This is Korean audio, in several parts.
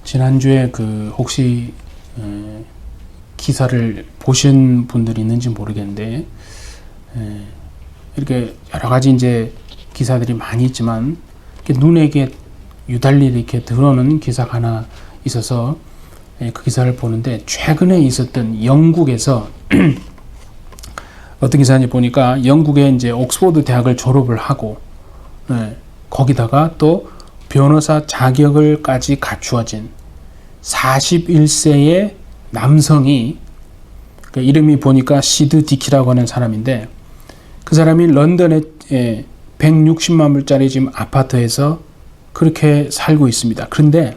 지난주에 혹시 기사를 보신 분들이 있는지 모르겠는데 이렇게 여러 가지 이제 기사들이 많이 있지만 눈에 유달리 이렇게 들어오는 기사가 하나 있어서 그 기사를 보는데, 최근에 있었던 영국에서 어떤 기사인지 보니까 영국의 이제 옥스퍼드 대학을 졸업을 하고 거기다가 또 변호사 자격을까지 갖추어진 41세의 남성이, 이름이 보니까 시드 디키라고 하는 사람인데, 그 사람이 런던의 160만 불짜리 지금 아파트에서 그렇게 살고 있습니다. 그런데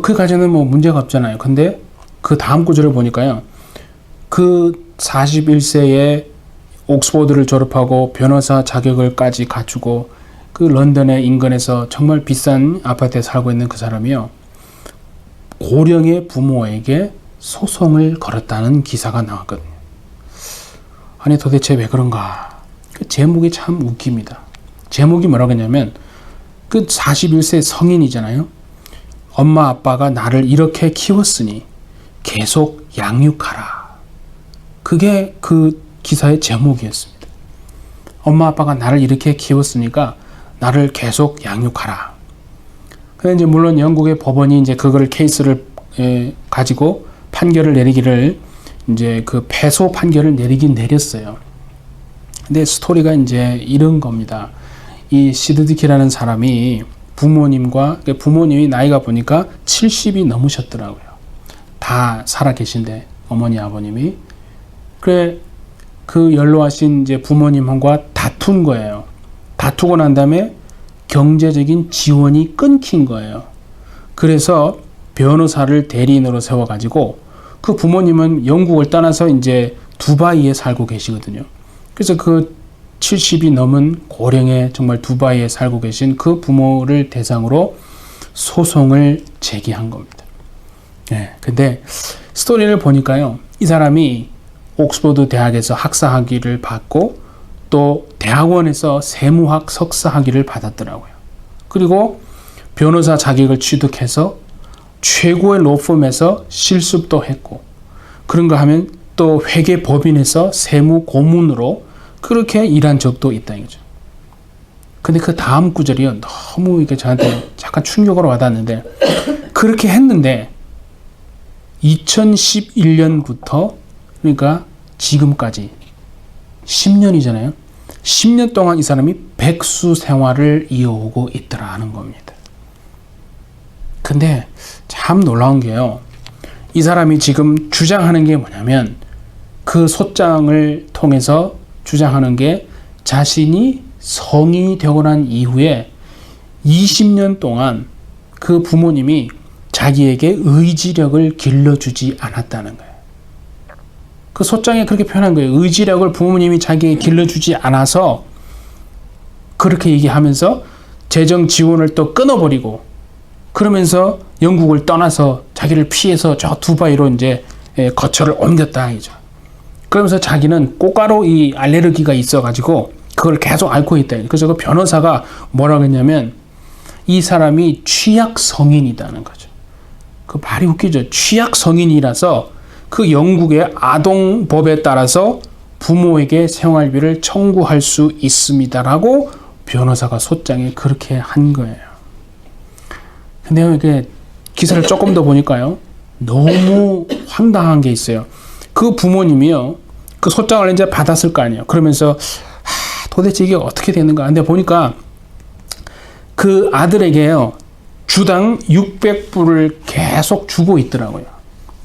그 가정은 문제가 없잖아요. 근데 그 다음 구절을 보니까요, 그 41세의 옥스퍼드를 졸업하고 변호사 자격을까지 갖추고 그 런던의 인근에서 정말 비싼 아파트에 살고 있는 그 사람이요, 고령의 부모에게 소송을 걸었다는 기사가 나왔거든요. 아니 도대체 왜 그런가? 그 제목이 참 웃깁니다. 제목이 뭐라고 했냐면, 그 41세 성인이잖아요. 엄마 아빠가 나를 이렇게 키웠으니 계속 양육하라. 그게 그 기사의 제목이었습니다. 엄마 아빠가 나를 이렇게 키웠으니까 나를 계속 양육하라. 근데 이제 물론 영국의 법원이 이제 그거를 케이스를 가지고 판결을 내리기를, 이제 그 패소 판결을 내리긴 내렸어요. 근데 스토리가 이제 이런 겁니다. 이 시드디키라는 사람이 부모님이 나이가 보니까 70이 넘으셨더라고요. 다 살아 계신데, 어머니 아버님이. 그래, 그 연로하신 이제 부모님과 다툰 거예요. 다투고 난 다음에 경제적인 지원이 끊긴 거예요. 그래서 변호사를 대리인으로 세워가지고, 그 부모님은 영국을 떠나서 이제 두바이에 살고 계시거든요. 그래서 그 70이 넘은 고령의 정말 두바이에 살고 계신 그 부모를 대상으로 소송을 제기한 겁니다. 근데 스토리를 보니까요, 이 사람이 옥스퍼드 대학에서 학사 학위를 받고 또 대학원에서 세무학 석사 학위를 받았더라고요. 그리고 변호사 자격을 취득해서 최고의 로펌에서 실습도 했고, 그런가 하면 또 회계법인에서 세무 고문으로 그렇게 일한 적도 있다 이거죠. 근데 그 다음 구절이요, 너무 이게 저한테 약간 충격으로 와닿는데, 그렇게 했는데 2011년부터 그러니까 지금까지 10년이잖아요. 10년 동안 이 사람이 백수 생활을 이어오고 있더라는 겁니다. 근데 참 놀라운 게요, 이 사람이 지금 주장하는 게 뭐냐면, 그 소장을 통해서 주장하는 게, 자신이 성인이 되고 난 이후에 20년 동안 그 부모님이 자기에게 의지력을 길러주지 않았다는 거예요. 그 소장에 그렇게 표현한 거예요. 의지력을 부모님이 자기에게 길러주지 않아서, 그렇게 얘기하면서 재정 지원을 또 끊어버리고, 그러면서 영국을 떠나서 자기를 피해서 저 두바이로 이제 거처를 옮겼다 이죠. 그러면서 자기는 꽃가루 이 알레르기가 있어가지고 그걸 계속 앓고 있다. 그래서 그 변호사가 뭐라고 했냐면, 이 사람이 취약 성인이라는 거죠. 그 말이 웃기죠. 취약 성인이라서 그 영국의 아동법에 따라서 부모에게 생활비를 청구할 수 있습니다라고 변호사가 소장에 그렇게 한 거예요. 근데 이게 기사를 조금 더 보니까요, 너무 황당한 게 있어요. 그 부모님이요, 그 소장을 이제 받았을 거 아니에요. 그러면서 도대체 이게 어떻게 되는가. 근데 보니까 그 아들에게요, 주당 600불을 계속 주고 있더라고요.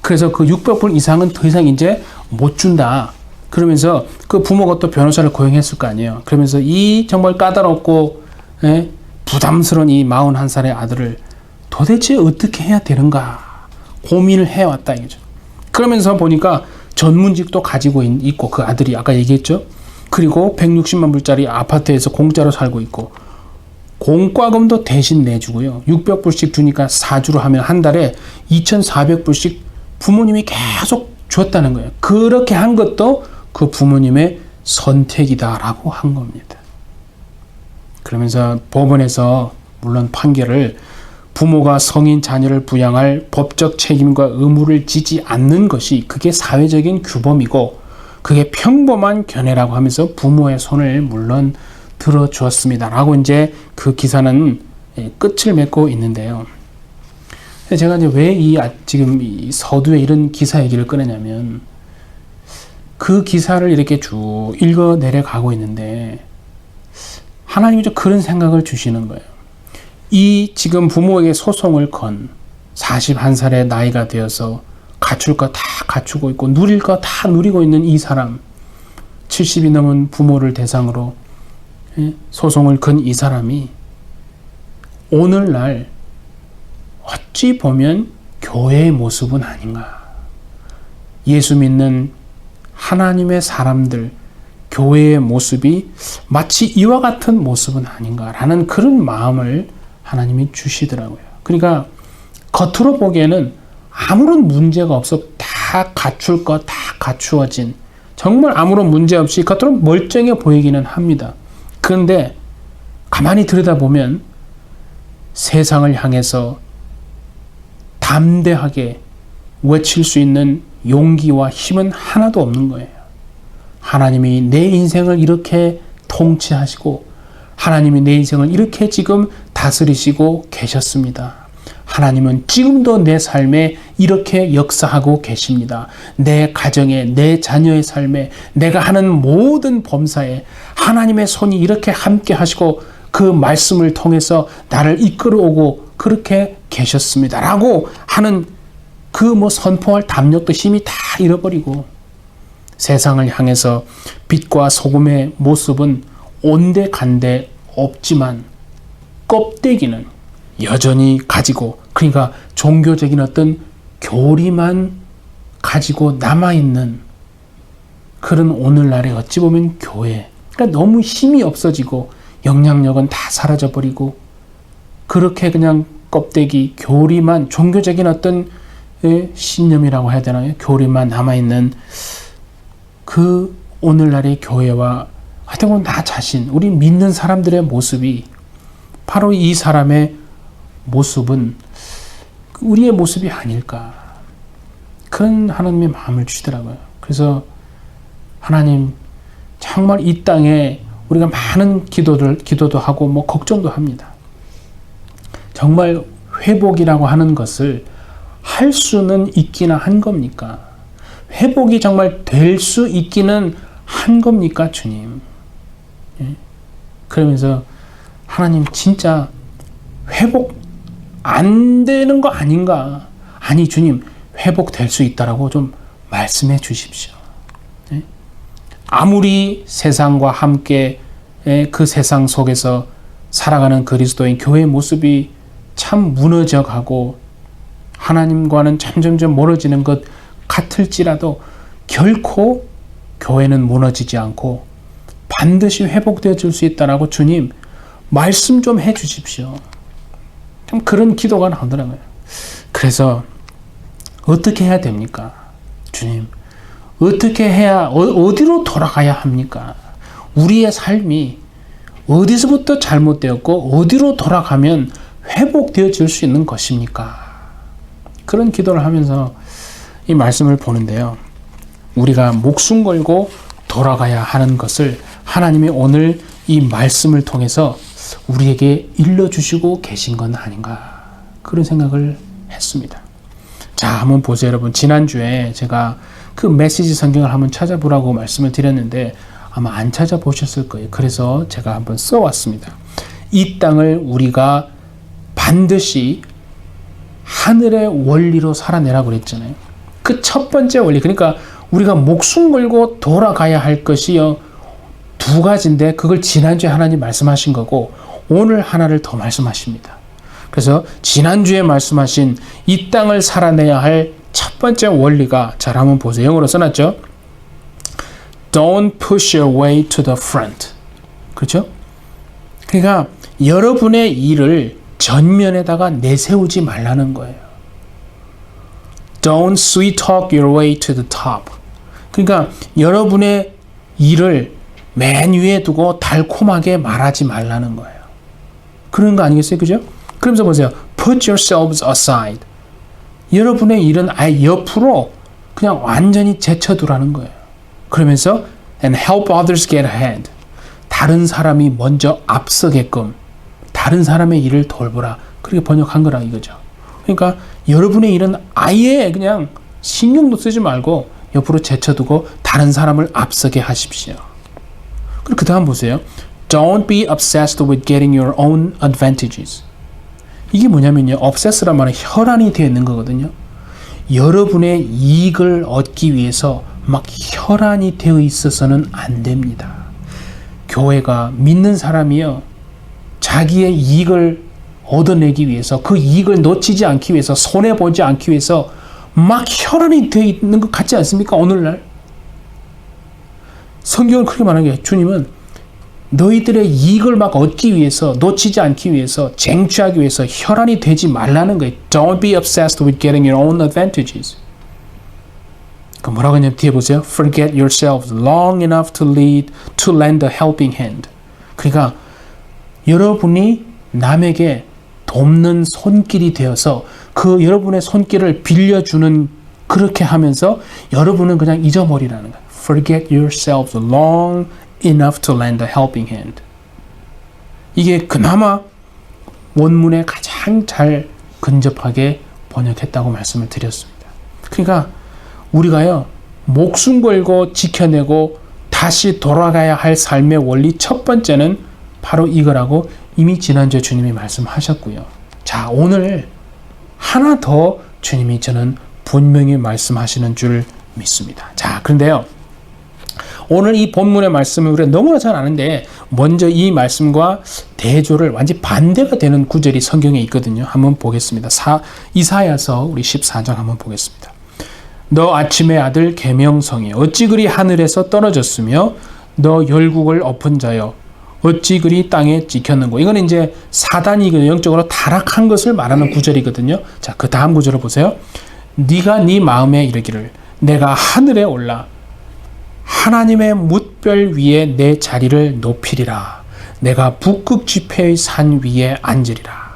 그래서 그 600불 이상은 더 이상 이제 못 준다. 그러면서 그 부모가 또 변호사를 고용했을 거 아니에요. 그러면서 이 정말 까다롭고 부담스러운 이 41살의 아들을 도대체 어떻게 해야 되는가 고민을 해왔다 이거죠. 그러면서 보니까 전문직도 가지고 있고, 그 아들이 아까 얘기했죠. 그리고 160만 불짜리 아파트에서 공짜로 살고 있고, 공과금도 대신 내주고요. 600불씩 주니까 4주로 하면 한 달에 2,400불씩 부모님이 계속 줬다는 거예요. 그렇게 한 것도 그 부모님의 선택이다라고 한 겁니다. 그러면서 법원에서 물론 판결을 부모가 성인 자녀를 부양할 법적 책임과 의무를 지지 않는 것이 그게 사회적인 규범이고 그게 평범한 견해라고 하면서 부모의 손을 물론 들어주었습니다. 라고 이제 그 기사는 끝을 맺고 있는데요. 제가 이제 왜 지금 이 서두에 이런 기사 얘기를 꺼내냐면 그 기사를 이렇게 쭉 읽어 내려가고 있는데 하나님이 좀 그런 생각을 주시는 거예요. 이 지금 부모에게 소송을 건 41살의 나이가 되어서 갖출 거 다 갖추고 있고 누릴 거 다 누리고 있는 이 사람, 70이 넘은 부모를 대상으로 소송을 건 이 사람이 오늘날 어찌 보면 교회의 모습은 아닌가. 예수 믿는 하나님의 사람들, 교회의 모습이 마치 이와 같은 모습은 아닌가라는 그런 마음을 하나님이 주시더라고요. 그러니까 겉으로 보기에는 아무런 문제가 없어 다 갖출 것 다 갖추어진 정말 아무런 문제 없이 겉으로 멀쩡해 보이기는 합니다. 그런데 가만히 들여다보면 세상을 향해서 담대하게 외칠 수 있는 용기와 힘은 하나도 없는 거예요. 하나님이 내 인생을 이렇게 통치하시고 하나님이 내 인생을 이렇게 지금 다스리시고 계셨습니다. 하나님은 지금도 내 삶에 이렇게 역사하고 계십니다. 내 가정에, 내 자녀의 삶에, 내가 하는 모든 범사에 하나님의 손이 이렇게 함께 하시고 그 말씀을 통해서 나를 이끌어오고 그렇게 계셨습니다. 라고 하는 그 선포할 담력도 힘이 다 잃어버리고 세상을 향해서 빛과 소금의 모습은 온데간데 없지만 껍데기는 여전히 가지고, 그러니까 종교적인 어떤 교리만 가지고 남아있는 그런 오늘날의 어찌 보면 교회, 그러니까 너무 힘이 없어지고 영향력은 다 사라져버리고 그렇게 그냥 껍데기 교리만, 종교적인 어떤 신념이라고 해야 되나요? 교리만 남아있는 그 오늘날의 교회와 하여튼 나 자신, 우리 믿는 사람들의 모습이 바로 이 사람의 모습은 우리의 모습이 아닐까, 그런 하나님의 마음을 주시더라고요. 그래서 하나님 정말 이 땅에 우리가 많은 기도도 하고 걱정도 합니다. 정말 회복이라고 하는 것을 할 수는 있기는 한 겁니까? 회복이 정말 될 수 있기는 한 겁니까, 주님? 예? 그러면서 하나님 진짜 회복 안 되는 거 아닌가? 아니 주님, 회복될 수 있다라고 좀 말씀해 주십시오. 예? 아무리 세상과 함께 그 세상 속에서 살아가는 그리스도인 교회의 모습이 참 무너져가고 하나님과는 점점점 멀어지는 것 같을지라도 결코 교회는 무너지지 않고 반드시 회복되어 줄 수 있다라고 주님 말씀 좀 해 주십시오. 참 그런 기도가 나오더라고요. 그래서 어떻게 해야 됩니까? 주님, 어떻게 해야, 어디로 돌아가야 합니까? 우리의 삶이 어디서부터 잘못되었고 어디로 돌아가면 회복되어질 수 있는 것입니까? 그런 기도를 하면서 이 말씀을 보는데요. 우리가 목숨 걸고 돌아가야 하는 것을 하나님이 오늘 이 말씀을 통해서 우리에게 일러주시고 계신 건 아닌가, 그런 생각을 했습니다. 자, 한번 보세요, 여러분. 지난주에 제가 그 메시지 성경을 한번 찾아보라고 말씀을 드렸는데 아마 안 찾아보셨을 거예요. 그래서 제가 한번 써왔습니다. 이 땅을 우리가 반드시 하늘의 원리로 살아내라고 그랬잖아요. 그 첫 번째 원리, 그러니까 우리가 목숨 걸고 돌아가야 할 것이요 두 가지인데 그걸 지난주에 하나님 말씀하신 거고 오늘 하나를 더 말씀하십니다. 그래서 지난주에 말씀하신 이 땅을 살아내야 할 첫 번째 원리가, 잘 한번 보세요. 영어로 써놨죠? Don't push your way to the front. 그렇죠? 그러니까 여러분의 일을 전면에다가 내세우지 말라는 거예요. Don't sweet talk your way to the top. 그러니까 여러분의 일을 맨 위에 두고 달콤하게 말하지 말라는 거예요. 그런 거 아니겠어요? 그죠? 그러면서 보세요. put yourselves aside. 여러분의 일은 아예 옆으로 그냥 완전히 제쳐두라는 거예요. 그러면서 and help others get ahead. 다른 사람이 먼저 앞서게끔 다른 사람의 일을 돌보라. 그렇게 번역한 거라 이거죠. 그러니까 여러분의 일은 아예 그냥 신경도 쓰지 말고 옆으로 제쳐두고 다른 사람을 앞서게 하십시오. 그리고 그 다음 보세요. Don't be obsessed with getting your own advantages. 이게 뭐냐면요. obsess란 말은 혈안이 되어 있는 거거든요. 여러분의 이익을 얻기 위해서 막 혈안이 되어 있어서는 안 됩니다. 교회가 믿는 사람이요. 자기의 이익을 얻어내기 위해서 그 이익을 놓치지 않기 위해서 손해보지 않기 위해서 막 혈안이 되어 있는 것 같지 않습니까? 오늘날 성경은 그렇게 말하는 게 주님은 너희들의 이익을 막 얻기 위해서 놓치지 않기 위해서 쟁취하기 위해서 혈안이 되지 말라는 거예요. Don't be obsessed with getting your own advantages. 그 뭐라고 하냐면 뒤에 보세요. Forget yourselves long enough to lend a helping hand. 그러니까 여러분이 남에게 돕는 손길이 되어서 그 여러분의 손길을 빌려주는 그렇게 하면서 여러분은 그냥 잊어버리라는 거예요. Forget yourselves long enough to lend a helping hand. 이게 그나마 원문에 가장 잘 근접하게 번역했다고 말씀을 드렸습니다. 그러니까 우리가요 목숨 걸고 지켜내고 다시 돌아가야 할 삶의 원리 첫 번째는 바로 이거라고 이미 지난주에 주님이 말씀하셨고요. 자, 오늘 하나 더 주님이 저는 분명히 말씀하시는 줄 믿습니다. 자, 그런데요. 오늘 이 본문의 말씀을 우리가 너무나 잘 아는데 먼저 이 말씀과 대조를 완전히 반대가 되는 구절이 성경에 있거든요. 한번 보겠습니다. 이사야서 우리 14장 한번 보겠습니다. 너 아침의 아들 계명성이 어찌 그리 하늘에서 떨어졌으며 너 열국을 엎은 자여 어찌 그리 땅에 찍혔는고. 이건 이제 사단이 영적으로 타락한 것을 말하는 구절이거든요. 자, 그 다음 구절을 보세요. 네가 네 마음에 이르기를 내가 하늘에 올라 하나님의 뭇별 위에 내 자리를 높이리라. 내가 북극 지폐의 산 위에 앉으리라.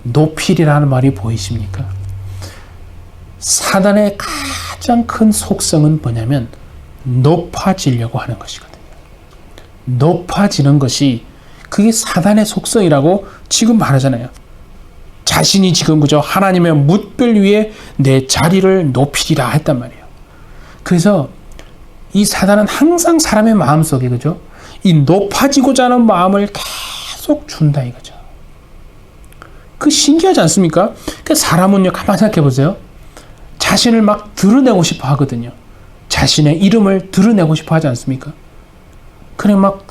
높이리라는 말이 보이십니까? 사단의 가장 큰 속성은 뭐냐면 높아지려고 하는 것이거든요. 높아지는 것이 그게 사단의 속성이라고 지금 말하잖아요. 자신이 지금 그저 하나님의 뭇별 위에 내 자리를 높이리라 했단 말이에요. 그래서 이 사단은 항상 사람의 마음속에 그죠? 이 높아지고자 하는 마음을 계속 준다 이거죠. 그 신기하지 않습니까? 그 사람은요 가만히 생각해 보세요. 자신을 막 드러내고 싶어 하거든요. 자신의 이름을 드러내고 싶어 하지 않습니까? 그래 막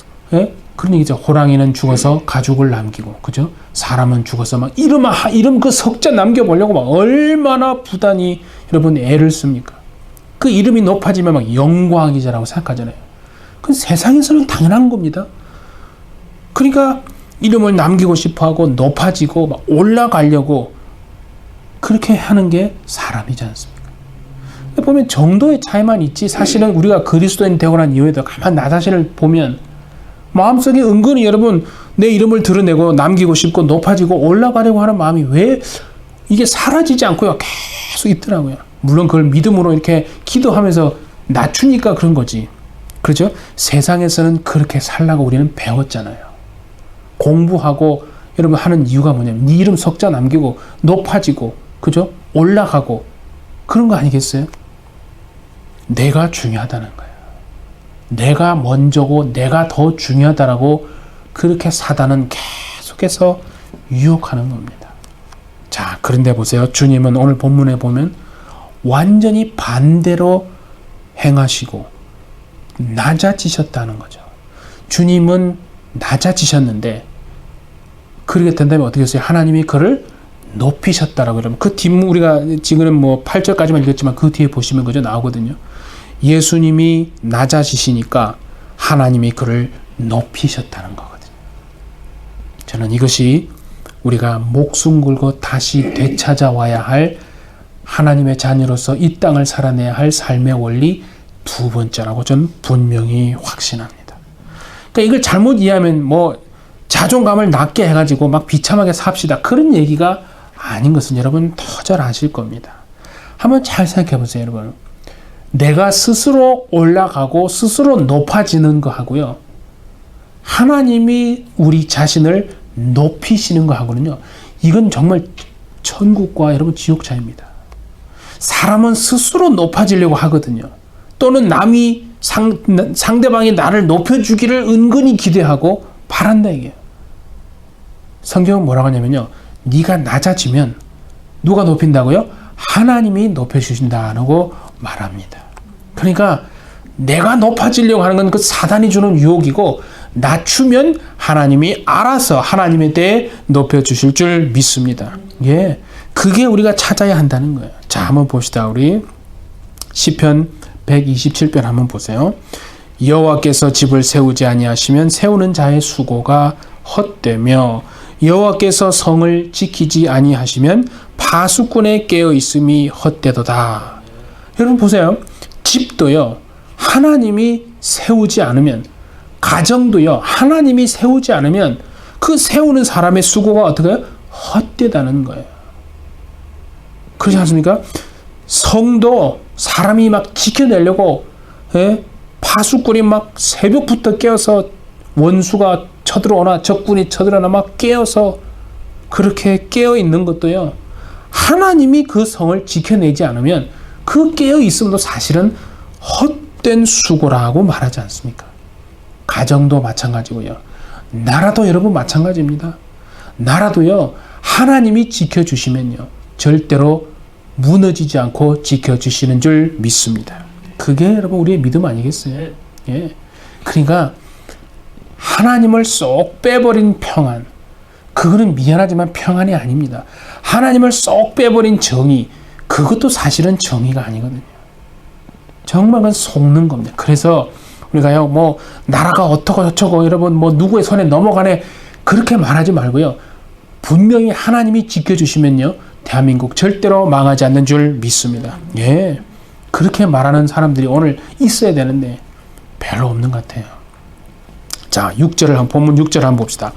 그런 얘기죠. 호랑이는 죽어서 가죽을 남기고 그죠? 사람은 죽어서 막 이름 그 석자 남겨보려고 막 얼마나 부단히 여러분 애를 씁니까? 그 이름이 높아지면 막 영광이자라고 생각하잖아요. 그 세상에서는 당연한 겁니다. 그러니까 이름을 남기고 싶어하고 높아지고 막 올라가려고 그렇게 하는 게 사람이지 않습니까? 보면 정도의 차이만 있지 사실은 우리가 그리스도인 되고 난 이후에도 가만 나 자신을 보면 마음속에 은근히 여러분 내 이름을 드러내고 남기고 싶고 높아지고 올라가려고 하는 마음이 왜 이게 사라지지 않고요 계속 있더라고요. 물론 그걸 믿음으로 이렇게 기도하면서 낮추니까 그런 거지. 그렇죠? 세상에서는 그렇게 살라고 우리는 배웠잖아요. 공부하고 여러분 하는 이유가 뭐냐면 네 이름 석자 남기고 높아지고 그죠? 올라가고 그런 거 아니겠어요? 내가 중요하다는 거예요. 내가 먼저고 내가 더 중요하다라고 그렇게 사단은 계속해서 유혹하는 겁니다. 자, 그런데 보세요. 주님은 오늘 본문에 보면 완전히 반대로 행하시고 낮아지셨다는 거죠. 주님은 낮아지셨는데 그렇게 된다면 어떻게 했어요? 하나님이 그를 높이셨다라고 그러면 그 뒷문 우리가 지금은 뭐 8절까지만 읽었지만 그 뒤에 보시면 그저 나오거든요. 예수님이 낮아지시니까 하나님이 그를 높이셨다는 거거든요. 저는 이것이 우리가 목숨 걸고 다시 되찾아와야 할 하나님의 자녀로서 이 땅을 살아내야 할 삶의 원리 두 번째라고 저는 분명히 확신합니다. 그러니까 이걸 잘못 이해하면 뭐 자존감을 낮게 해가지고 막 비참하게 삽시다. 그런 얘기가 아닌 것은 여러분 더 잘 아실 겁니다. 한번 잘 생각해 보세요, 여러분. 내가 스스로 올라가고 스스로 높아지는 거 하고요. 하나님이 우리 자신을 높이시는 거 하고는요. 이건 정말 천국과 여러분 지옥 차이입니다. 사람은 스스로 높아지려고 하거든요. 또는 남이 상대방이 나를 높여주기를 은근히 기대하고 바란다 이게요. 성경은 뭐라고 하냐면요. 네가 낮아지면 누가 높인다고요? 하나님이 높여주신다고 말합니다. 그러니까 내가 높아지려고 하는 건 그 사단이 주는 유혹이고 낮추면 하나님이 알아서 하나님에 대해 높여주실 줄 믿습니다. 예, 그게 우리가 찾아야 한다는 거예요. 자, 한번 봅시다. 우리 시편 127편 한번 보세요. 여호와께서 집을 세우지 아니하시면 세우는 자의 수고가 헛되며 여호와께서 성을 지키지 아니하시면 파수꾼의 깨어 있음이 헛되도다. 여러분 보세요. 집도요. 하나님이 세우지 않으면, 가정도요. 하나님이 세우지 않으면 그 세우는 사람의 수고가 어떻게 해요? 헛되다는 거예요. 그렇지 않습니까? 성도 사람이 막 지켜내려고 파수꾼이 막 새벽부터 깨어서 원수가 쳐들어오나 적군이 쳐들어오나 막 깨어서 그렇게 깨어 있는 것도요. 하나님이 그 성을 지켜내지 않으면 그 깨어 있음도 사실은 헛된 수고라고 말하지 않습니까? 가정도 마찬가지고요. 나라도 여러분 마찬가지입니다. 나라도요. 하나님이 지켜주시면요. 절대로 무너지지 않고 지켜주시는 줄 믿습니다. 그게 여러분 우리의 믿음 아니겠어요? 예. 그러니까 하나님을 쏙 빼버린 평안, 그거는 미안하지만 평안이 아닙니다. 하나님을 쏙 빼버린 정의, 그것도 사실은 정의가 아니거든요. 정말 그건 속는 겁니다. 그래서 우리가요, 뭐 나라가 어떻고 저쩌고 여러분 뭐 누구의 손에 넘어가네 그렇게 말하지 말고요. 분명히 하나님이 지켜주시면요, 대한민국 절대로 망하지 않는 줄 믿습니다. 예, 그렇게 말하는 사람들이 오늘 있어야 되는데 별로 없는 것 같아요. 자, 6절을 본문 6절을 한번 봅시다.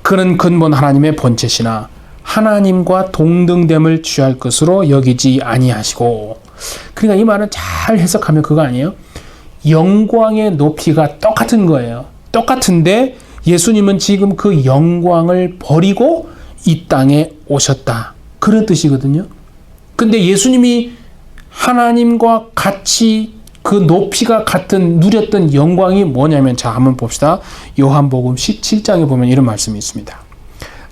그는 근본 하나님의 본체시나 하나님과 동등됨을 취할 것으로 여기지 아니하시고. 그러니까 이 말은 잘 해석하면 그거 아니에요? 영광의 높이가 똑같은 거예요. 똑같은데 예수님은 지금 그 영광을 버리고 이 땅에 오셨다. 그런 뜻이거든요. 근데 예수님이 하나님과 같이 그 높이가 같은 누렸던 영광이 뭐냐면, 자, 한번 봅시다. 요한복음 17장에 보면 이런 말씀이 있습니다.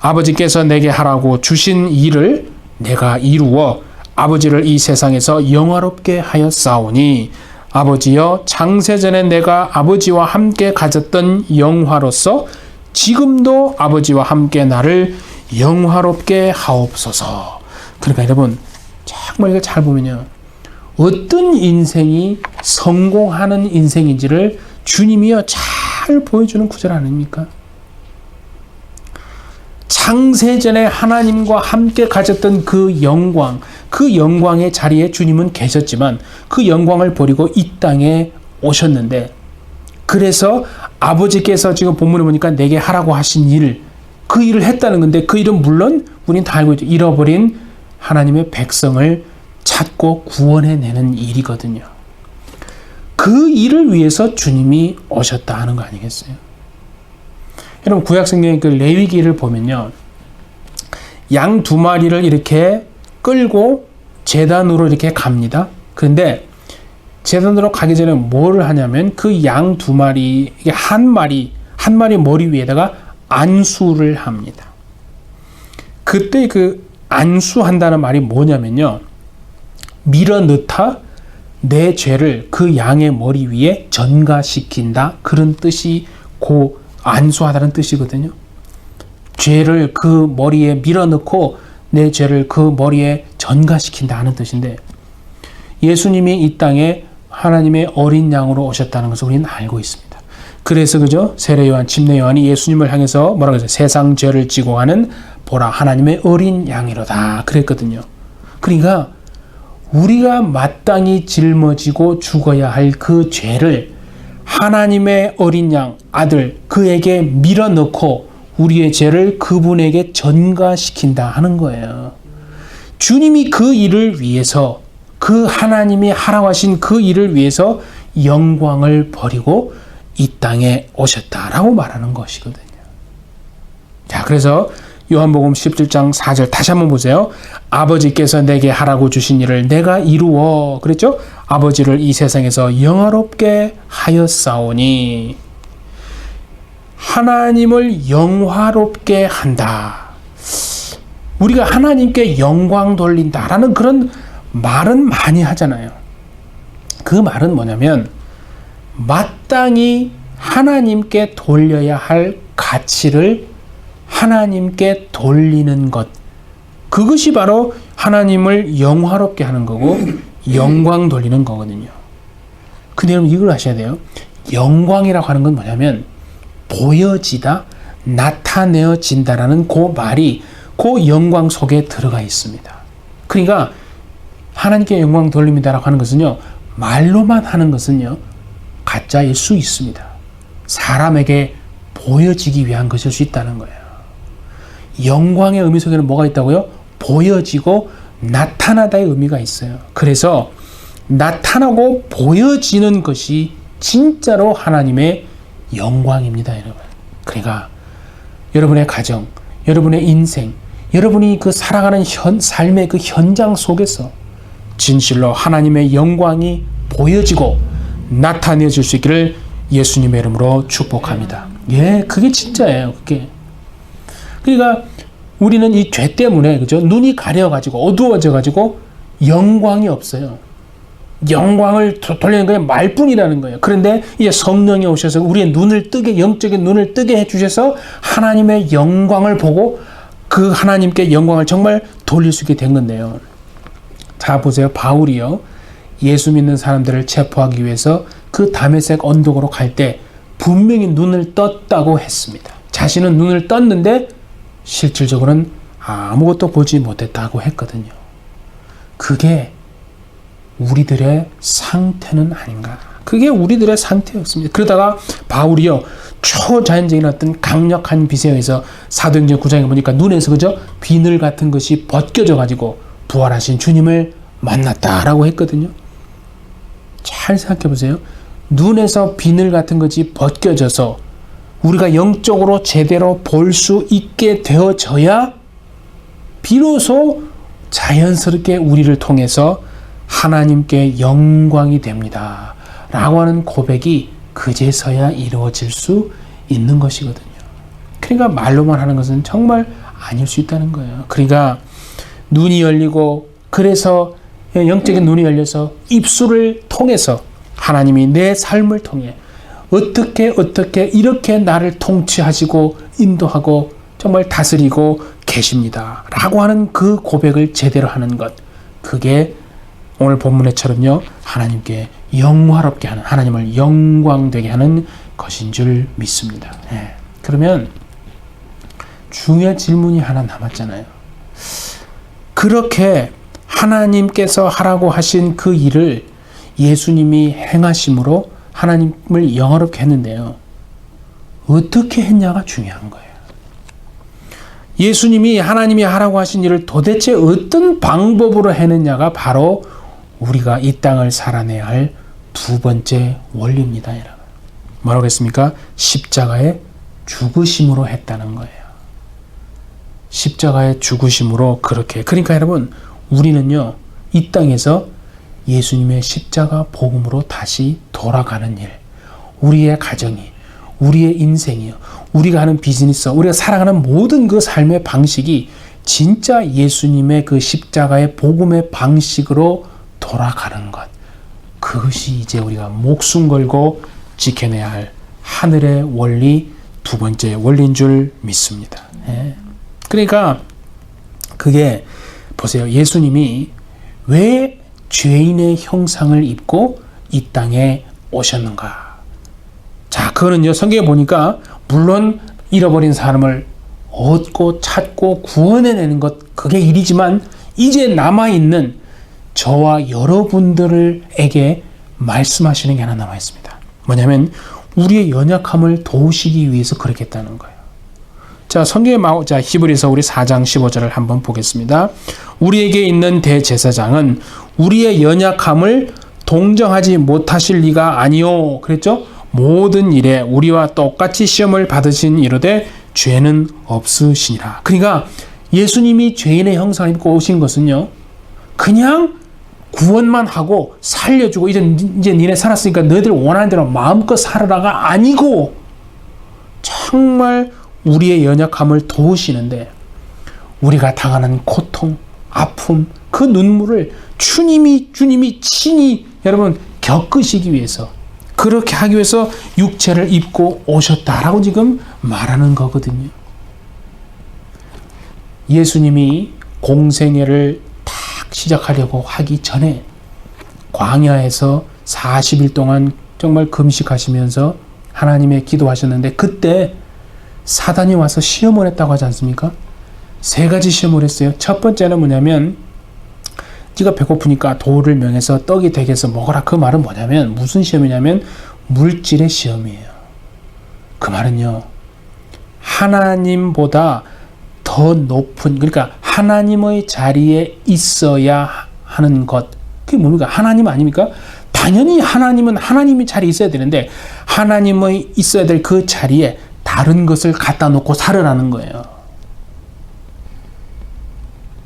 아버지께서 내게 하라고 주신 일을 내가 이루어 아버지를 이 세상에서 영화롭게 하였사오니 아버지여, 창세전에 내가 아버지와 함께 가졌던 영화로서 지금도 아버지와 함께 나를 영화롭게 하옵소서. 그러니까 여러분 정말 이거 잘 보면요, 어떤 인생이 성공하는 인생인지를 주님이요 잘 보여주는 구절 아닙니까? 창세전에 하나님과 함께 가졌던 그 영광, 그 영광의 자리에 주님은 계셨지만 그 영광을 버리고 이 땅에 오셨는데, 그래서 아버지께서 지금 본문에 보니까 내게 하라고 하신 일, 그 일을 했다는 건데, 그 일은 물론 우리는 다 알고 있죠. 잃어버린 하나님의 백성을 찾고 구원해내는 일이거든요. 그 일을 위해서 주님이 오셨다 하는 거 아니겠어요? 여러분 구약성경의 그 레위기를 보면요, 양 2마리를 이렇게 끌고 제단으로 이렇게 갑니다. 그런데 제단으로 가기 전에 뭐를 하냐면 그 양 2마리, 한 마리 머리 위에다가 안수를 합니다. 그때 그 안수한다는 말이 뭐냐면요, 밀어넣다 내 죄를 그 양의 머리 위에 전가시킨다, 그런 뜻이 고 안수하다는 뜻이거든요. 죄를 그 머리에 밀어넣고 내 죄를 그 머리에 전가시킨다 하는 뜻인데, 예수님이 이 땅에 하나님의 어린 양으로 오셨다는 것을 우리는 알고 있습니다. 그래서 그죠? 세례 요한, 침례 요한이 예수님을 향해서 뭐라고 했어요? 세상 죄를 지고 가는 보라 하나님의 어린 양이로다 그랬거든요. 그러니까 우리가 마땅히 짊어지고 죽어야 할 그 죄를 하나님의 어린 양 아들 그에게 밀어넣고 우리의 죄를 그분에게 전가시킨다 하는 거예요. 주님이 그 일을 위해서, 그 하나님이 하라고 하신 그 일을 위해서 영광을 버리고 이 땅에 오셨다라고 말하는 것이거든요. 자, 그래서 요한복음 17장 4절 다시 한번 보세요. 아버지께서 내게 하라고 주신 일을 내가 이루어, 그랬죠? 아버지를 이 세상에서 영화롭게 하였사오니, 하나님을 영화롭게 한다. 우리가 하나님께 영광 돌린다라는 그런 말은 많이 하잖아요. 그 말은 뭐냐면 마땅히 하나님께 돌려야 할 가치를 하나님께 돌리는 것, 그것이 바로 하나님을 영화롭게 하는 거고 영광 돌리는 거거든요. 근데 여러분 이걸 아셔야 돼요. 영광이라고 하는 건 뭐냐면 보여지다, 나타내어진다라는 그 말이 그 영광 속에 들어가 있습니다. 그러니까 하나님께 영광 돌립니다라고 하는 것은요, 말로만 하는 것은요 가짜일 수 있습니다. 사람에게 보여지기 위한 것일 수 있다는 거예요. 영광의 의미 속에는 뭐가 있다고요? 보여지고 나타나다의 의미가 있어요. 그래서 나타나고 보여지는 것이 진짜로 하나님의 영광입니다, 여러분. 그러니까 여러분의 가정, 여러분의 인생, 여러분이 그 살아가는 삶의 그 현장 속에서 진실로 하나님의 영광이 보여지고 나타내질 수 있기를 예수님의 이름으로 축복합니다. 예, 그게 진짜예요. 그게. 그러니까 우리는 이 죄 때문에, 그죠? 눈이 가려가지고 어두워져가지고 영광이 없어요. 영광을 돌리는 그냥 말뿐이라는 거예요. 그런데 이제 성령이 오셔서 우리의 눈을 뜨게, 영적인 눈을 뜨게 해주셔서 하나님의 영광을 보고 그 하나님께 영광을 정말 돌릴 수 있게 된 건데요. 자, 보세요. 바울이요, 예수 믿는 사람들을 체포하기 위해서 그 다메섹 언덕으로 갈 때 분명히 눈을 떴다고 했습니다. 자신은 눈을 떴는데 실질적으로는 아무것도 보지 못했다고 했거든요. 그게 우리들의 상태는 아닌가. 그게 우리들의 상태였습니다. 그러다가 바울이요, 초자연적인 어떤 강력한 빛에 의해서 사도행전 9장에 보니까 눈에서, 그죠? 비늘 같은 것이 벗겨져 가지고 부활하신 주님을 만났다라고 했거든요. 잘 생각해 보세요. 눈에서 비늘 같은 것이 벗겨져서 우리가 영적으로 제대로 볼 수 있게 되어져야 비로소 자연스럽게 우리를 통해서 하나님께 영광이 됩니다 라고 하는 고백이 그제서야 이루어질 수 있는 것이거든요. 그러니까 말로만 하는 것은 정말 아닐 수 있다는 거예요. 그러니까 눈이 열리고, 그래서 영적인 눈이 열려서 입술을 통해서 하나님이 내 삶을 통해 어떻게 이렇게 나를 통치하시고 인도하고 정말 다스리고 계십니다 라고 하는 그 고백을 제대로 하는 것, 그게 오늘 본문에처럼요 하나님께 영화롭게 하는, 하나님을 영광되게 하는 것인 줄 믿습니다. 예. 그러면 중요한 질문이 하나 남았잖아요. 그렇게 하나님께서 하라고 하신 그 일을 예수님이 행하심으로 하나님을 영화롭게 했는데요, 어떻게 했냐가 중요한 거예요. 예수님이 하나님이 하라고 하신 일을 도대체 어떤 방법으로 해냈냐가 바로 우리가 이 땅을 살아내야 할 두 번째 원리입니다, 여러분. 뭐라고 했습니까? 십자가의 죽으심으로 했다는 거예요. 십자가의 죽으심으로 그렇게. 그러니까 여러분, 우리는요 이 땅에서 예수님의 십자가 복음으로 다시 돌아가는 일, 우리의 가정이, 우리의 인생이요, 우리가 하는 비즈니스, 우리가 살아가는 모든 그 삶의 방식이 진짜 예수님의 그 십자가의 복음의 방식으로 돌아가는 것, 그것이 이제 우리가 목숨 걸고 지켜내야 할 하늘의 원리, 두 번째 원리인 줄 믿습니다. 예. 그러니까 그게 보세요. 예수님이 왜 죄인의 형상을 입고 이 땅에 오셨는가? 자, 그거는요 성경에 보니까 물론 잃어버린 사람을 얻고 찾고 구원해내는 것, 그게 일이지만 이제 남아있는 저와 여러분들에게 말씀하시는 게 하나 남아있습니다. 뭐냐면 우리의 연약함을 도우시기 위해서 그렇게 했다는 거예요. 자, 성경에 자, 히브리서 우리 4장 15절을 한번 보겠습니다. 우리에게 있는 대제사장은 우리의 연약함을 동정하지 못하실 리가 아니요. 그랬죠? 모든 일에 우리와 똑같이 시험을 받으신 이르되 죄는 없으시니라. 그러니까 예수님이 죄인의 형상을 입고 오신 것은요, 그냥 구원만 하고 살려주고 이제 니네 살았으니까 너희들 원하는 대로 마음껏 살아라가 아니고 정말 우리의 연약함을 도우시는데 우리가 당하는 고통, 아픔, 그 눈물을 주님이 친히 여러분 겪으시기 위해서, 그렇게 하기 위해서 육체를 입고 오셨다라고 지금 말하는 거거든요. 예수님이 공생애를 딱 시작하려고 하기 전에 광야에서 40일 동안 정말 금식하시면서 하나님의 기도하셨는데, 그때 사단이 와서 시험을 했다고 하지 않습니까? 3가지 시험을 했어요. 첫 번째는 뭐냐면, 네가 배고프니까 돌을 명해서 떡이 되게 해서 먹어라. 그 말은 뭐냐면, 무슨 시험이냐면 물질의 시험이에요. 그 말은요, 하나님보다 더 높은, 그러니까 하나님의 자리에 있어야 하는 것, 그게 뭡니까? 하나님 아닙니까? 당연히 하나님은 하나님의 자리에 있어야 되는데, 하나님의 있어야 될 그 자리에 다른 것을 갖다 놓고 살으라는 거예요.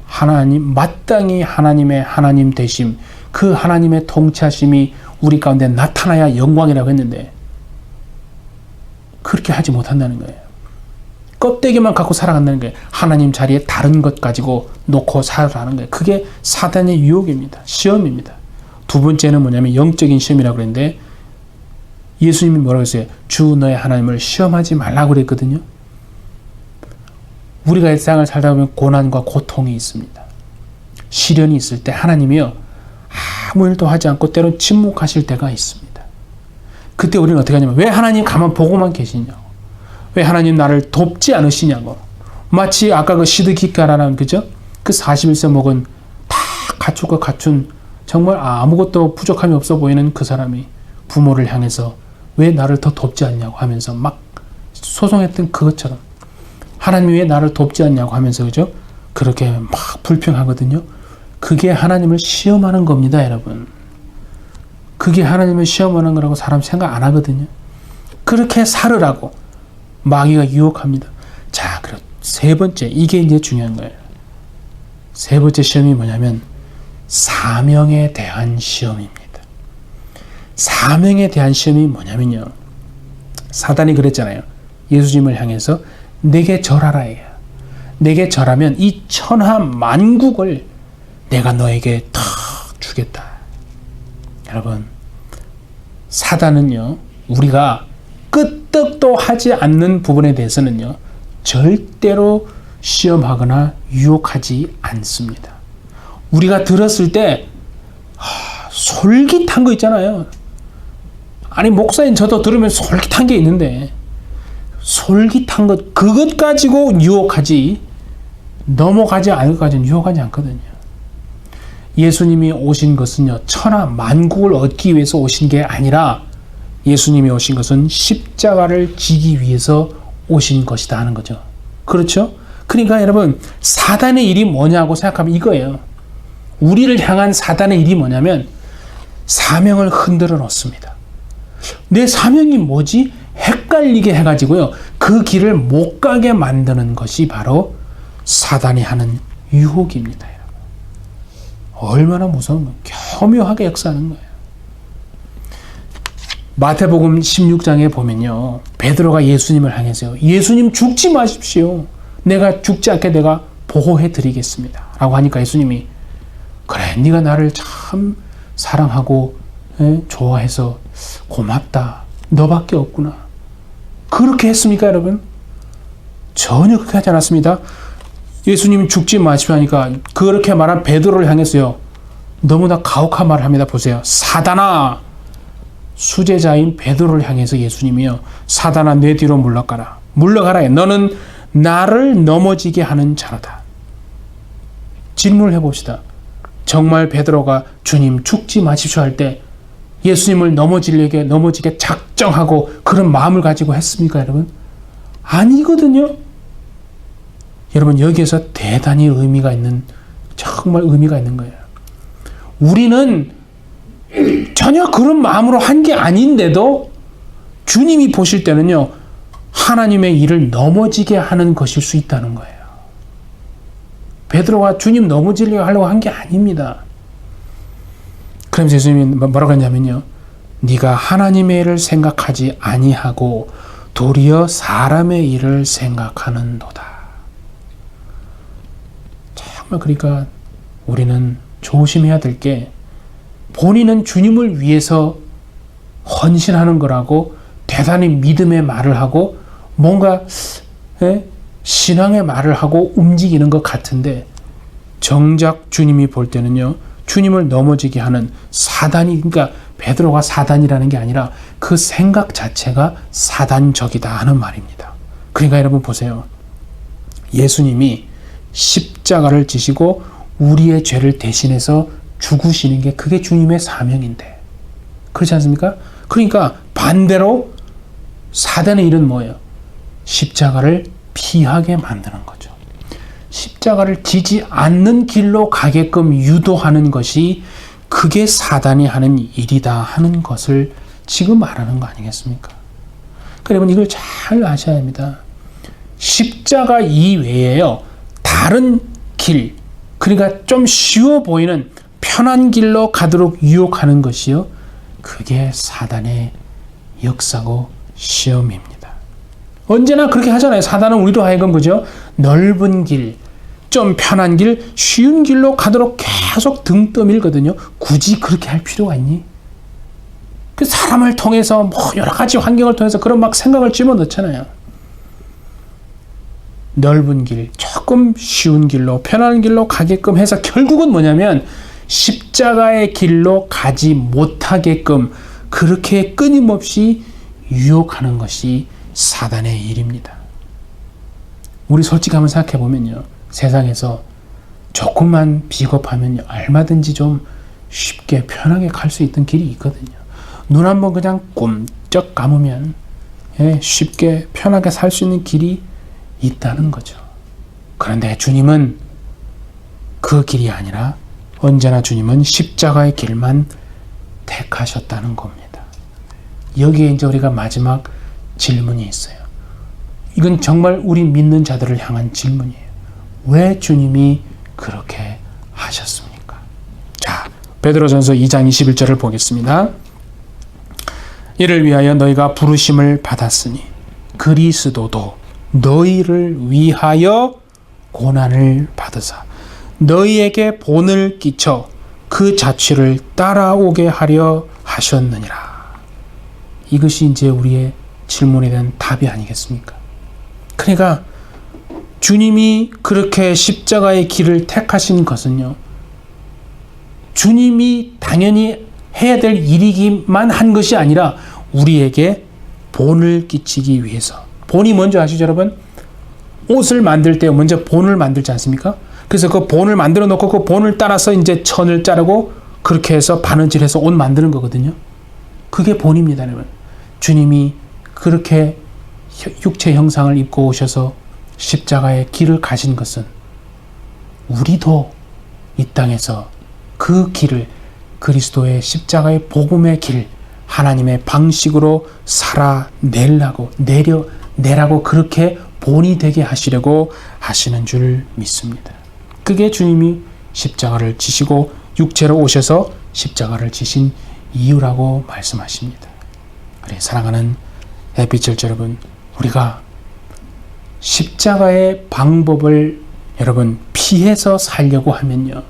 하나님, 마땅히 하나님의 하나님 되심, 그 하나님의 통치하심이 우리 가운데 나타나야 영광이라고 했는데 그렇게 하지 못한다는 거예요. 껍데기만 갖고 살아간다는 거예요. 하나님 자리에 다른 것 가지고 놓고 살아가는 거예요. 그게 사단의 유혹입니다. 시험입니다. 두 번째는 뭐냐면 영적인 시험이라고 그랬는데, 예수님이 뭐라고 했어요? 주 너의 하나님을 시험하지 말라고 그랬거든요. 우리가 이 세상을 살다 보면 고난과 고통이 있습니다. 시련이 있을 때 하나님이요, 아무 일도 하지 않고 때론 침묵하실 때가 있습니다. 그때 우리는 어떻게 하냐면, 왜 하나님 가만 보고만 계시냐고, 왜 하나님 나를 돕지 않으시냐고. 마치 아까 그 시드기가라는, 그죠? 그 41세 먹은 다 갖추고 갖춘 정말 아무것도 부족함이 없어 보이는 그 사람이 부모를 향해서 왜 나를 더 돕지 않냐고 하면서 막 소송했던 그것처럼, 하나님이 왜 나를 돕지 않냐고 하면서, 그죠? 그렇게 막 불평하거든요. 그게 하나님을 시험하는 겁니다, 여러분. 그게 하나님을 시험하는 거라고 사람 생각 안 하거든요. 그렇게 살으라고 마귀가 유혹합니다. 자, 그럼 3번째, 이게 이제 중요한 거예요. 3번째 시험이 뭐냐면 사명에 대한 시험입니다. 사명에 대한 시험이 뭐냐면요, 사단이 그랬잖아요. 예수님을 향해서 내게 절하라 해요. 내게 절하면 이 천하 만국을 내가 너에게 다 주겠다. 여러분, 사단은요, 우리가 끄떡도 하지 않는 부분에 대해서는요, 절대로 시험하거나 유혹하지 않습니다. 우리가 들었을 때 솔깃한 거 있잖아요. 아니, 목사님 저도 들으면 솔깃한 게 있는데, 솔깃한 것, 그것 가지고 유혹하지, 넘어가지 않을 것까지는 유혹하지 않거든요. 예수님이 오신 것은요, 천하 만국을 얻기 위해서 오신 게 아니라 예수님이 오신 것은 십자가를 지기 위해서 오신 것이다 하는 거죠. 그렇죠? 그러니까 여러분, 사단의 일이 뭐냐고 생각하면 이거예요. 우리를 향한 사단의 일이 뭐냐면 사명을 흔들어 놓습니다. 내 사명이 뭐지? 헷갈리게 해가지고요, 그 길을 못 가게 만드는 것이 바로 사단이 하는 유혹입니다. 여러분. 얼마나 무서운 거예요. 교묘하게 역사하는 거예요. 마태복음 16장에 보면요, 베드로가 예수님을 향해서요, 예수님 죽지 마십시오. 내가 죽지 않게 내가 보호해 드리겠습니다. 라고 하니까 예수님이, 그래, 네가 나를 참 사랑하고 좋아해서 고맙다. 너밖에 없구나. 그렇게 했습니까, 여러분? 전혀 그렇게 하지 않았습니다. 예수님 죽지 마십시오 하니까 그렇게 말한 베드로를 향해서요, 너무나 가혹한 말을 합니다. 보세요. 사단아, 수제자인 베드로를 향해서 예수님이요, 사단아 내 뒤로 물러가라. 물러가라. 너는 나를 넘어지게 하는 자로다. 질문을 해봅시다. 정말 베드로가 주님 죽지 마십시오 할 때 예수님을 넘어지게 작정하고 그런 마음을 가지고 했습니까, 여러분? 아니거든요. 여러분, 여기에서 대단히 의미가 있는, 정말 의미가 있는 거예요. 우리는 전혀 그런 마음으로 한 게 아닌데도 주님이 보실 때는요, 하나님의 일을 넘어지게 하는 것일 수 있다는 거예요. 베드로가 주님 넘어지려고 하려고 한 게 아닙니다. 그러면서 예수님이 뭐라고 했냐면요, 네가 하나님의 일을 생각하지 아니하고 도리어 사람의 일을 생각하는도다. 정말 그러니까 우리는 조심해야 될 게, 본인은 주님을 위해서 헌신하는 거라고 대단히 믿음의 말을 하고 뭔가 신앙의 말을 하고 움직이는 것 같은데, 정작 주님이 볼 때는요, 주님을 넘어지게 하는 사단이, 그러니까 베드로가 사단이라는 게 아니라 그 생각 자체가 사단적이다 하는 말입니다. 그러니까 여러분 보세요. 예수님이 십자가를 지시고 우리의 죄를 대신해서 죽으시는 게 그게 주님의 사명인데, 그렇지 않습니까? 그러니까 반대로 사단의 일은 뭐예요? 십자가를 피하게 만드는 거죠. 십자가를 지지 않는 길로 가게끔 유도하는 것이, 그게 사단이 하는 일이다 하는 것을 지금 말하는 거 아니겠습니까? 여러분, 이걸 잘 아셔야 합니다. 십자가 이외에요, 다른 길, 그러니까 좀 쉬워 보이는 편한 길로 가도록 유혹하는 것이요, 그게 사단의 역사고 시험입니다. 언제나 그렇게 하잖아요. 사단은 우리로 하여금, 그죠? 넓은 길, 좀 편한 길, 쉬운 길로 가도록 계속 등 떠밀거든요. 굳이 그렇게 할 필요가 있니? 그 사람을 통해서 뭐 여러 가지 환경을 통해서 그런 막 생각을 집어넣잖아요. 넓은 길, 조금 쉬운 길로, 편한 길로 가게끔 해서 결국은 뭐냐면 십자가의 길로 가지 못하게끔 그렇게 끊임없이 유혹하는 것이 사단의 일입니다. 우리 솔직히 한번 생각해 보면요, 세상에서 조금만 비겁하면 얼마든지 좀 쉽게 편하게 갈 수 있던 길이 있거든요. 눈 한번 그냥 꼼쩍 감으면 쉽게 편하게 살 수 있는 길이 있다는 거죠. 그런데 주님은 그 길이 아니라 언제나 주님은 십자가의 길만 택하셨다는 겁니다. 여기에 이제 우리가 마지막 질문이 있어요. 이건 정말 우리 믿는 자들을 향한 질문이에요. 왜 주님이 그렇게 하셨습니까? 자, 베드로전서 2장 21절을 보겠습니다. 이를 위하여 너희가 부르심을 받았으니 그리스도도 너희를 위하여 고난을 받으사 너희에게 본을 끼쳐 그 자취를 따라오게 하려 하셨느니라. 이것이 이제 우리의 질문에 대한 답이 아니겠습니까? 그러니까 주님이 그렇게 십자가의 길을 택하신 것은요, 주님이 당연히 해야 될 일이기만 한 것이 아니라 우리에게 본을 끼치기 위해서. 본이 뭔지 아시죠, 여러분? 옷을 만들 때 먼저 본을 만들지 않습니까? 그래서 그 본을 만들어 놓고 그 본을 따라서 이제 천을 자르고 그렇게 해서 바느질해서 옷 만드는 거거든요. 그게 본입니다, 여러분. 주님이 그렇게 육체 형상을 입고 오셔서 십자가의 길을 가신 것은 우리도 이 땅에서 그 길을, 그리스도의 십자가의 복음의 길, 하나님의 방식으로 살아내라고 그렇게 본이 되게 하시려고 하시는 줄 믿습니다. 그게 주님이 십자가를 지시고 육체로 오셔서 십자가를 지신 이유라고 말씀하십니다. 그래, 사랑하는 햇빛철 여러분, 우리가 십자가의 방법을 여러분 피해서 살려고 하면요,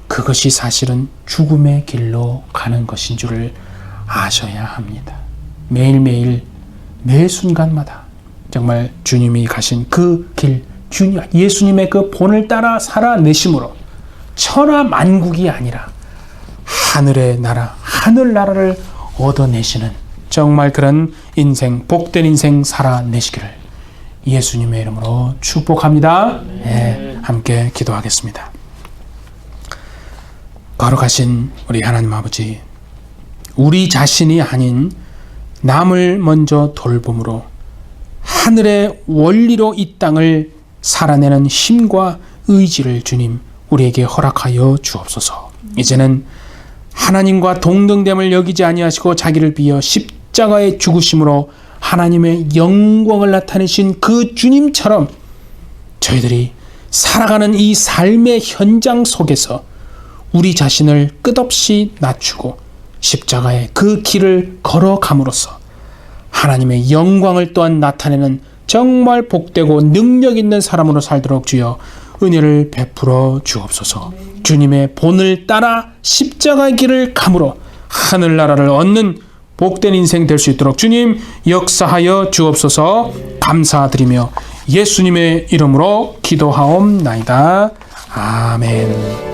그것이 사실은 죽음의 길로 가는 것인 줄을 아셔야 합니다. 매일매일 매 순간마다 정말 주님이 가신 그 길, 예수님의 그 본을 따라 살아내심으로 천하만국이 아니라 하늘의 나라, 하늘나라를 얻어내시는 정말 그런 인생, 복된 인생 살아내시기를 예수님의 이름으로 축복합니다. 네, 함께 기도하겠습니다. 거룩하신 우리 하나님 아버지, 우리 자신이 아닌 남을 먼저 돌봄으로 하늘의 원리로 이 땅을 살아내는 힘과 의지를 주님 우리에게 허락하여 주옵소서. 이제는 하나님과 동등됨을 여기지 아니하시고 자기를 비어 십자가의 죽으심으로 하나님의 영광을 나타내신 그 주님처럼 저희들이 살아가는 이 삶의 현장 속에서 우리 자신을 끝없이 낮추고 십자가의 그 길을 걸어감으로써 하나님의 영광을 또한 나타내는 정말 복되고 능력 있는 사람으로 살도록 주여 은혜를 베풀어 주옵소서. 주님의 본을 따라 십자가의 길을 감으로 하늘나라를 얻는 복된 인생 될 수 있도록 주님 역사하여 주옵소서. 감사드리며 예수님의 이름으로 기도하옵나이다. 아멘.